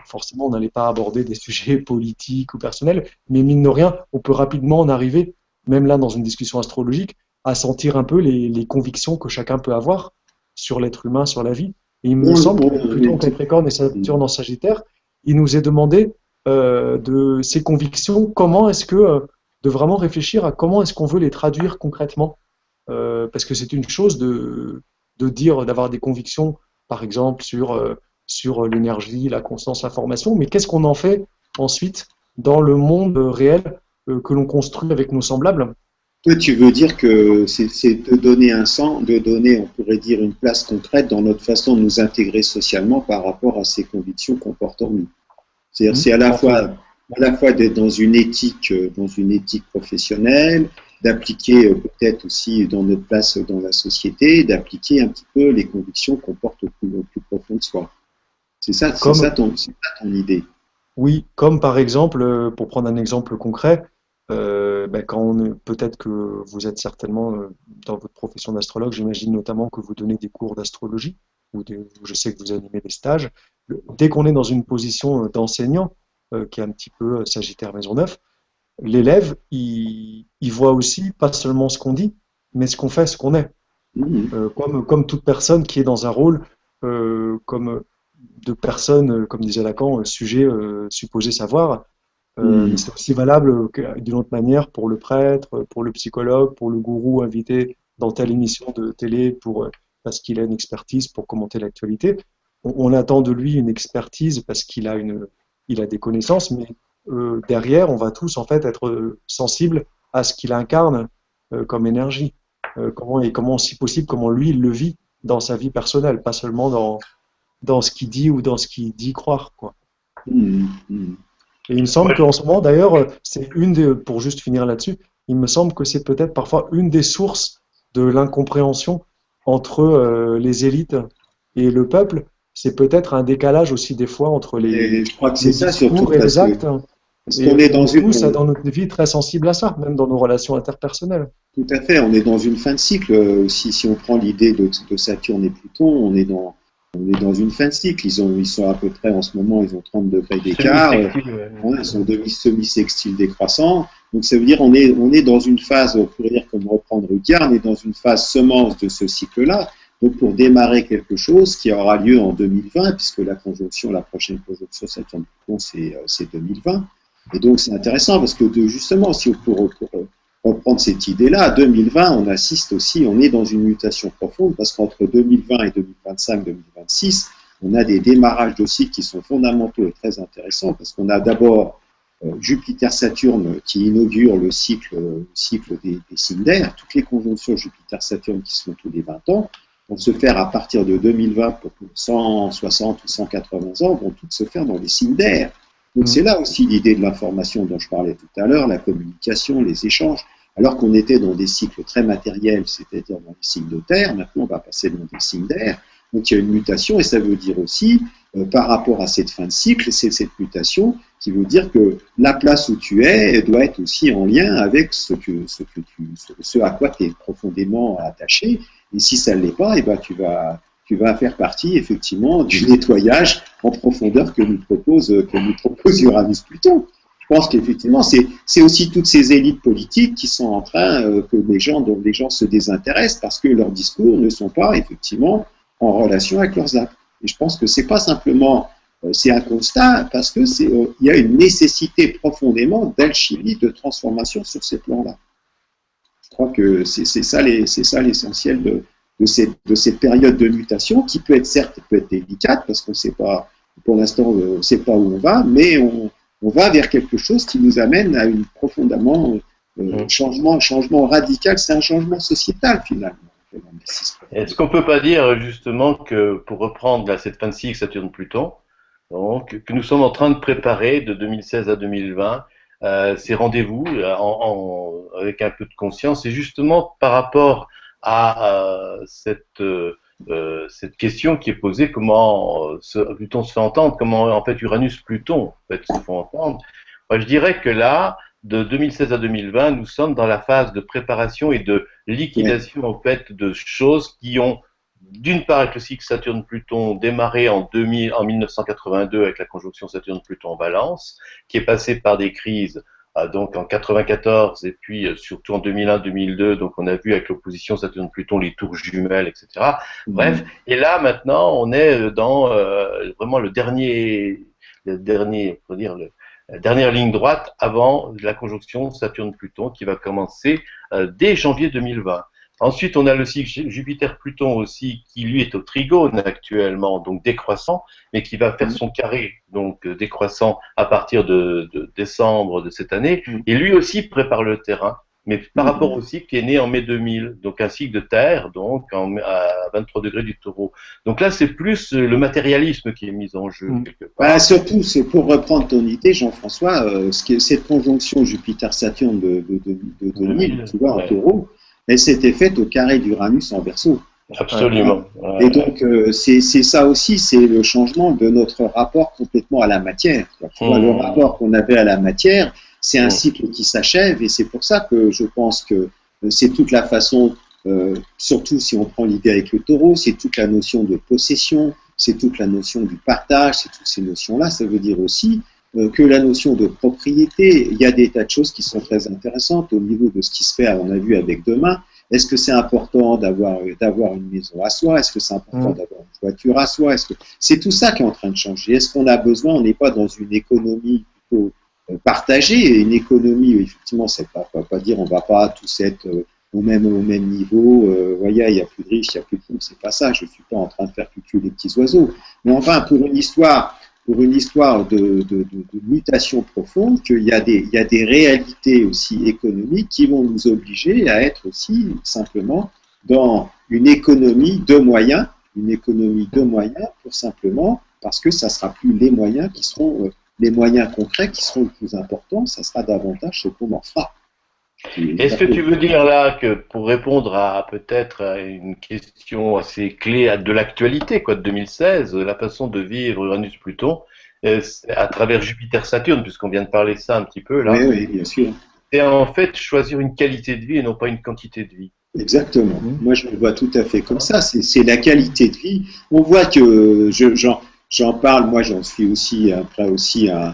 Speaker 3: forcément on n'allait pas aborder des sujets politiques ou personnels, mais mine de rien, on peut rapidement en arriver, même là dans une discussion astrologique, à sentir un peu les convictions que chacun peut avoir sur l'être humain, sur la vie. Et il me semble que Pluton en Capricorne et Saturne en Sagittaire, il nous est demandé de ces convictions, comment est-ce que de vraiment réfléchir à comment est-ce qu'on veut les traduire concrètement, parce que c'est une chose de dire, d'avoir des convictions, par exemple sur l'énergie, la constance, la formation, mais qu'est-ce qu'on en fait ensuite dans le monde réel que l'on construit avec nos semblables?
Speaker 1: Toi, tu veux dire que c'est de donner un sens, de donner, on pourrait dire, une place concrète dans notre façon de nous intégrer socialement par rapport à ces convictions qu'on porte en nous. C'est-à-dire, c'est à la fois d'être dans une éthique professionnelle, d'appliquer peut-être aussi dans notre place dans la société, d'appliquer un petit peu les convictions qu'on porte au plus profond de soi. C'est ça ton idée.
Speaker 3: Oui, comme par exemple, pour prendre un exemple concret, peut-être que vous êtes certainement dans votre profession d'astrologue, j'imagine notamment que vous donnez des cours d'astrologie, je sais que vous animez des stages. Dès qu'on est dans une position d'enseignant, qui est un petit peu Sagittaire Maison 9, l'élève, il voit aussi pas seulement ce qu'on dit, mais ce qu'on fait, ce qu'on est. Comme toute personne qui est dans un rôle comme de personne, comme disait Lacan, sujet supposé savoir. C'est aussi valable d'une autre manière pour le prêtre, pour le psychologue, pour le gourou invité dans telle émission de télé parce qu'il a une expertise pour commenter l'actualité. On attend de lui une expertise parce qu'il a des connaissances, mais derrière, on va tous en fait être sensibles à ce qu'il incarne comme énergie. Comment, si possible, comment lui il le vit dans sa vie personnelle, pas seulement dans ce qu'il dit ou dans ce qu'il dit croire, quoi. Et il me semble qu'en ce moment, d'ailleurs, pour juste finir là-dessus, il me semble que c'est peut-être parfois une des sources de l'incompréhension entre les élites et le peuple. C'est peut-être un décalage aussi des fois entre
Speaker 1: je crois que c'est ça, surtout
Speaker 3: et les actes.
Speaker 1: Parce qu'on est dans
Speaker 3: dans notre vie très sensible à ça, même dans nos relations interpersonnelles.
Speaker 1: Tout à fait, on est dans une fin de cycle aussi. Si on prend l'idée de Saturne et Pluton, on est dans une fin de cycle. Ils sont à peu près en ce moment, ils ont 30 degrés d'écart. Ils sont semi-sextiles décroissants. Donc ça veut dire on est dans une phase, on pourrait dire comme reprendre Rudyard, on est dans une phase semence de ce cycle-là. Donc pour démarrer quelque chose qui aura lieu en 2020, puisque la prochaine conjonction Saturne-Pluton, c'est 2020. Et donc c'est intéressant parce que justement, si pour reprendre cette idée-là, 2020, on assiste aussi, on est dans une mutation profonde parce qu'entre 2020 et 2025-2026, on a des démarrages de cycles qui sont fondamentaux et très intéressants parce qu'on a d'abord Jupiter-Saturne qui inaugure le cycle des signes d'air. Toutes les conjonctions Jupiter-Saturne qui se font tous les 20 ans vont se faire à partir de 2020 pour 160 ou 180 ans, vont toutes se faire dans les signes d'air. Donc c'est là aussi l'idée de l'information dont je parlais tout à l'heure, la communication, les échanges, alors qu'on était dans des cycles très matériels, c'est-à-dire dans les signes de terre, maintenant on va passer dans des signes d'air. Donc il y a une mutation et ça veut dire aussi, par rapport à cette fin de cycle, c'est cette mutation qui veut dire que la place où tu es doit être aussi en lien avec ce à quoi tu es profondément attaché. Et si ça ne l'est pas, tu vas faire partie effectivement du nettoyage en profondeur que nous propose Uranus-Pluton. Je pense qu'effectivement, c'est aussi toutes ces élites politiques qui sont en train, dont les gens se désintéressent parce que leurs discours ne sont pas effectivement en relation avec leurs actes. Et je pense que c'est pas simplement, c'est un constat parce que il y a une nécessité profondément d'alchimie, de transformation sur ces plans-là. Je crois que c'est ça l'essentiel de cette période de mutation qui peut être délicate parce qu'on ne sait pas, pour l'instant, on ne sait pas où on va, mais on va vers quelque chose qui nous amène à une profondément changement radical. C'est un changement sociétal finalement.
Speaker 2: Est-ce qu'on peut pas dire justement que, pour reprendre cette fin de cycle Saturne-Pluton, donc que nous sommes en train de préparer de 2016 à 2020 ces rendez-vous avec un peu de conscience, et justement par rapport à cette question qui est posée, comment Pluton se fait entendre, comment en fait Uranus-Pluton se font entendre. Moi, je dirais que là, de 2016 à 2020, nous sommes dans la phase de préparation et de liquidation en fait de choses qui ont, d'une part avec le cycle Saturne-Pluton, démarré en 1982 avec la conjonction Saturne-Pluton en Balance, qui est passé par des crises donc en 94 et puis surtout en 2001-2002, donc on a vu avec l'opposition Saturne-Pluton les tours jumelles, etc. Bref, et là maintenant on est dans vraiment la dernière ligne droite avant la conjonction Saturne-Pluton qui va commencer dès janvier 2020. Ensuite, on a le cycle Jupiter-Pluton aussi, qui lui est au trigone actuellement, donc décroissant, mais qui va faire son carré, donc décroissant à partir de décembre de cette année. Et lui aussi prépare le terrain, mais par rapport au cycle qui est né en mai 2000, donc un cycle de Terre, donc à 23 degrés du Taureau. Donc là, c'est plus le matérialisme qui est mis en jeu quelque part.
Speaker 1: Surtout, c'est pour reprendre ton idée, Jean-François, cette conjonction Jupiter-Saturne de 2000, tu vois, en Taureau, elle s'était faite au carré d'Uranus en Verseau.
Speaker 2: Absolument.
Speaker 1: Et donc, c'est ça aussi, c'est le changement de notre rapport complètement à la matière. Le rapport qu'on avait à la matière, c'est un cycle qui s'achève, et c'est pour ça que je pense que c'est toute la façon, surtout si on prend l'idée avec le Taureau, c'est toute la notion de possession, c'est toute la notion du partage, c'est toutes ces notions-là. Ça veut dire aussi que la notion de propriété, il y a des tas de choses qui sont très intéressantes au niveau de ce qui se fait, on a vu avec demain. Est-ce que c'est important d'avoir une maison à soi? Est-ce que c'est important d'avoir une voiture à soi? C'est tout ça qui est en train de changer? Est-ce qu'on a besoin, on n'est pas dans une économie plutôt partagée, une économie où effectivement, c'est pas dire on va pas tous être au même niveau, voyez, il y a plus de riches, il y a plus de pauvres, c'est pas ça, je suis pas en train de faire cucu les petits oiseaux. Mais enfin, pour une histoire de mutation profonde, qu'il y a des réalités aussi économiques qui vont nous obliger à être aussi simplement dans une économie de moyens pour simplement, parce que ça sera plus les moyens qui seront les moyens concrets qui seront le plus importants, ça sera davantage ce qu'on en fera.
Speaker 2: Est-ce que tu veux dire là que pour répondre à peut-être à une question assez clé de l'actualité de 2016, la façon de vivre Uranus-Pluton à travers Jupiter-Saturne, puisqu'on vient de parler de ça un petit peu là,
Speaker 1: oui, bien sûr.
Speaker 2: C'est en fait choisir une qualité de vie et non pas une quantité de vie.
Speaker 1: Exactement. Moi, je le vois tout à fait comme ça. C'est la qualité de vie. On voit que j'en parle. Moi, j'en suis aussi après aussi un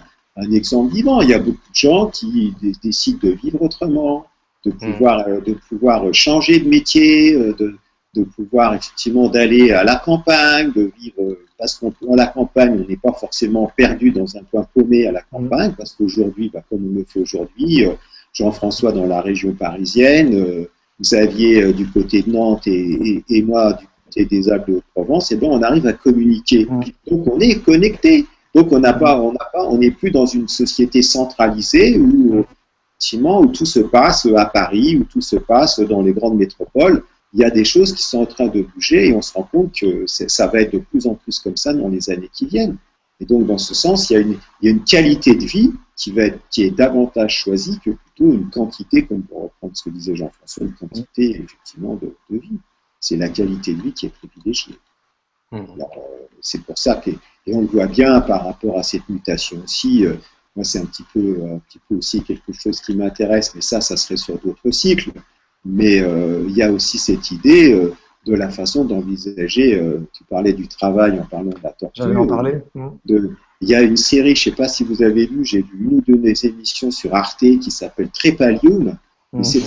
Speaker 1: exemple vivant. Il y a beaucoup de gens qui décident de vivre autrement, de pouvoir changer de métier, de pouvoir effectivement d'aller à la campagne, de vivre, parce qu'à la campagne, on n'est pas forcément perdu dans un coin paumé à la campagne, parce qu'aujourd'hui, comme on le fait aujourd'hui, Jean-François dans la région parisienne, Xavier du côté de Nantes et moi du côté des Alpes-de-Haute-Provence, et bien on arrive à communiquer. Donc on est connecté. Donc on n'est plus dans une société centralisée où tout se passe à Paris, où tout se passe dans les grandes métropoles. Il y a des choses qui sont en train de bouger et on se rend compte que ça va être de plus en plus comme ça dans les années qui viennent. Et donc, dans ce sens, il y a une qualité de vie qui est davantage choisie que plutôt une quantité, comme pour reprendre ce que disait Jean-François, une quantité effectivement de vie. C'est la qualité de vie qui est privilégiée. C'est pour ça et on le voit bien par rapport à cette mutation aussi. Moi, c'est un petit peu aussi quelque chose qui m'intéresse, mais ça serait sur d'autres cycles. Mais il y a aussi cette idée de la façon d'envisager, tu parlais du travail en parlant de la torture, Il y a une série, je ne sais pas si vous avez vu, j'ai vu une ou deux des émissions sur Arte qui s'appelle Trépalium. C'est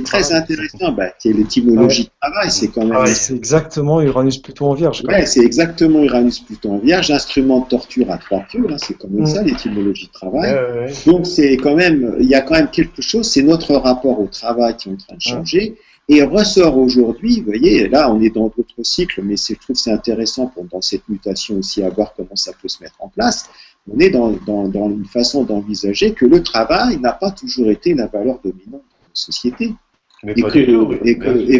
Speaker 1: très intéressant, qui est l'étymologie de travail, c'est quand même...
Speaker 3: c'est exactement Uranus-Pluton en Vierge.
Speaker 1: Ouais, c'est exactement Uranus-Pluton en Vierge, instrument de torture à 3 queues, hein, c'est quand même ça l'étymologie de travail. Donc c'est quand même, il y a quand même quelque chose, c'est notre rapport au travail qui est en train de changer, et ressort aujourd'hui, vous voyez, là on est dans d'autres cycles, mais je trouve que c'est intéressant dans cette mutation aussi à voir comment ça peut se mettre en place. On est dans une façon d'envisager que le travail n'a pas toujours été la valeur dominante de la société. Et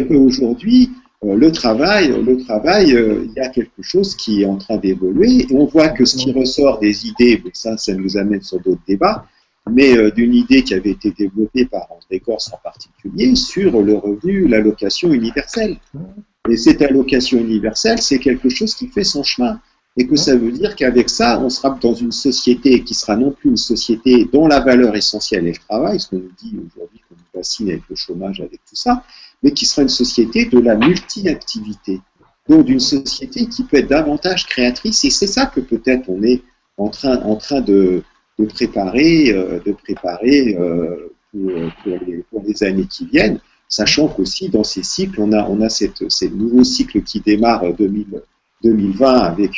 Speaker 1: qu'aujourd'hui, le travail, il y a quelque chose qui est en train d'évoluer. Et on voit que ce qui ressort des idées, ça nous amène sur d'autres débats, mais d'une idée qui avait été développée par André Gorz en particulier, sur le revenu, l'allocation universelle. Et cette allocation universelle, c'est quelque chose qui fait son chemin. Et que ça veut dire qu'avec ça, on sera dans une société qui sera non plus une société dont la valeur essentielle est le travail, ce qu'on nous dit aujourd'hui, qu'on nous fascine avec le chômage, avec tout ça, mais qui sera une société de la multi-activité. Donc d'une société qui peut être davantage créatrice, et c'est ça que peut-être on est en train de préparer pour les années qui viennent, sachant qu'aussi dans ces cycles, on a ces nouveaux cycles qui démarrent 2020 avec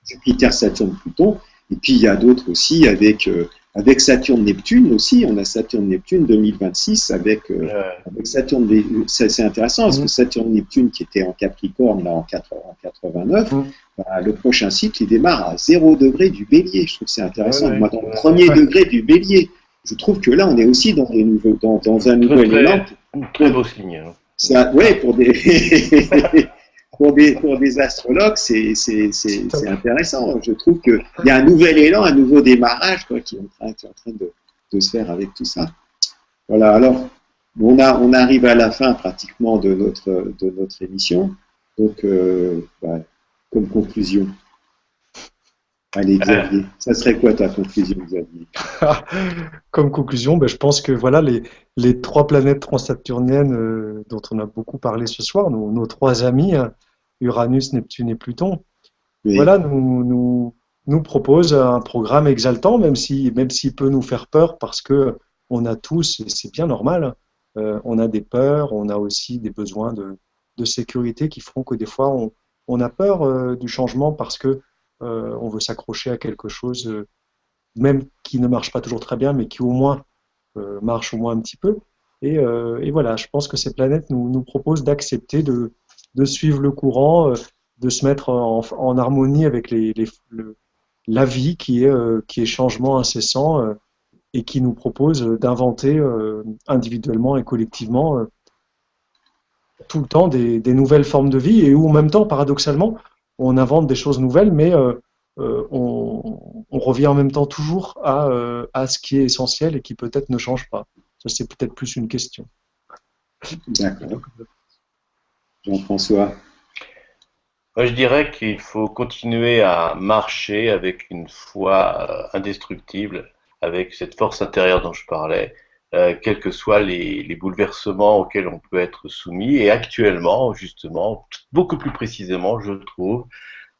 Speaker 1: Jupiter, Saturne, Pluton, et puis il y a d'autres aussi avec Saturne, Neptune aussi, on a Saturne, Neptune 2026 avec Saturne, c'est intéressant parce que Saturne, Neptune qui était en Capricorne là en 89, le prochain cycle il démarre à 0 degré du Bélier, je trouve que c'est intéressant, moi dans le premier degré du Bélier, je trouve que là on est aussi dans un nouvel élan.
Speaker 2: Très beau signe.
Speaker 1: Pour des astrologues, c'est intéressant. Je trouve qu'il y a un nouvel élan, un nouveau démarrage qui est en train de se faire avec tout ça. Voilà, alors, on arrive à la fin pratiquement de notre émission. Donc, comme conclusion. Allez, Xavier, ça serait quoi ta conclusion, Xavier?
Speaker 3: Comme conclusion, je pense que voilà les 3 planètes transsaturniennes dont on a beaucoup parlé ce soir, nos 3 amis, Uranus, Neptune et Pluton, voilà, nous proposent un programme exaltant, même s'il peut nous faire peur parce que on a tous, et c'est bien normal, on a des peurs, on a aussi des besoins de sécurité qui font que des fois on a peur du changement parce que on veut s'accrocher à quelque chose, même qui ne marche pas toujours très bien, mais qui au moins marche au moins un petit peu. Et voilà, je pense que ces planètes nous proposent d'accepter de suivre le courant, de se mettre en harmonie avec la vie qui est changement incessant et qui nous propose d'inventer individuellement et collectivement tout le temps des nouvelles formes de vie et où en même temps, paradoxalement, on invente des choses nouvelles, mais on revient en même temps toujours à ce qui est essentiel et qui peut-être ne change pas. Ça, c'est peut-être plus une question.
Speaker 1: D'accord. Jean-François?
Speaker 2: Moi, je dirais qu'il faut continuer à marcher avec une foi indestructible, avec cette force intérieure dont je parlais, quels que soient les bouleversements auxquels on peut être soumis. Et actuellement, justement, beaucoup plus précisément, je trouve,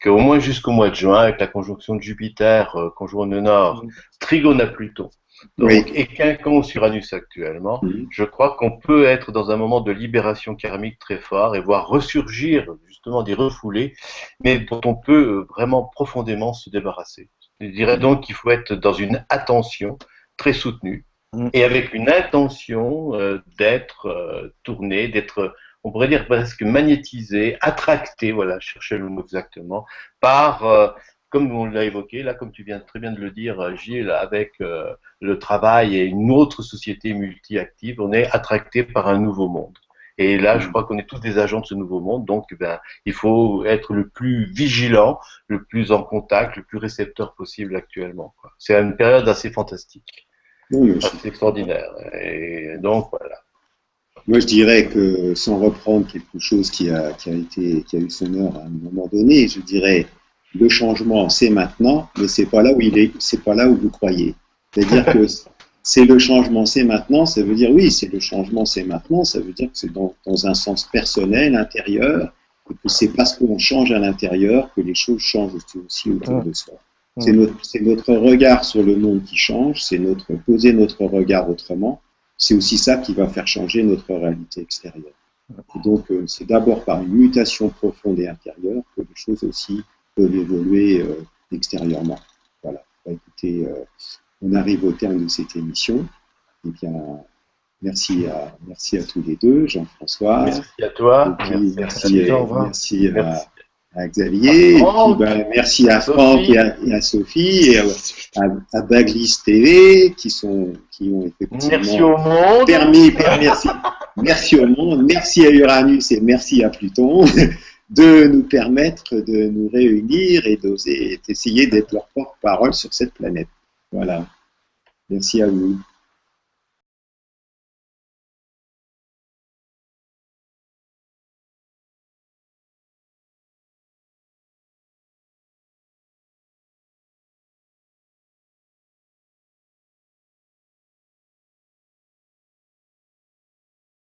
Speaker 2: qu'au moins jusqu'au mois de juin, avec la conjonction de Jupiter, conjoint de Nord, trigone à Pluton, donc, et quinconce Uranus actuellement, je crois qu'on peut être dans un moment de libération karmique très fort et voir ressurgir justement des refoulés, mais dont on peut vraiment profondément se débarrasser. Je dirais donc qu'il faut être dans une attention très soutenue et avec une intention d'être tourné, d'être, on pourrait dire presque magnétisé, attracté, voilà, chercher le mot exactement, par, comme on l'a évoqué, là, comme tu viens très bien de le dire, Gilles, avec le travail et une autre société multi-active, on est attracté par un nouveau monde. Et là, je crois qu'on est tous des agents de ce nouveau monde, donc il faut être le plus vigilant, le plus en contact, le plus récepteur possible actuellement, quoi. C'est une période assez fantastique, assez extraordinaire. Et donc, voilà.
Speaker 1: Moi, je dirais que, sans reprendre quelque chose qui a eu son heure à un moment donné, je dirais, le changement, c'est maintenant, mais c'est pas là où il est, c'est pas là où vous croyez. C'est-à-dire que c'est le changement, c'est maintenant, ça veut dire, oui, c'est le changement, c'est maintenant, ça veut dire que c'est dans un sens personnel, intérieur, et que c'est parce qu'on change à l'intérieur que les choses changent aussi autour de soi. C'est notre regard sur le monde qui change, c'est poser notre regard autrement. C'est aussi ça qui va faire changer notre réalité extérieure. Et donc, c'est d'abord par une mutation profonde et intérieure que les choses aussi peuvent évoluer extérieurement. Voilà. Bah, écoutez, on arrive au terme de cette émission. Eh bien, merci à tous les deux, Jean-François.
Speaker 2: Merci à toi.
Speaker 1: Merci à Xavier. Et puis, bah, merci à Franck et à Sophie et à Baglis TV qui ont effectivement
Speaker 2: merci au monde.
Speaker 1: Merci au monde, merci à Uranus et merci à Pluton de nous permettre de nous réunir et d'essayer d'être leur porte-parole sur cette planète. Voilà. Merci à vous.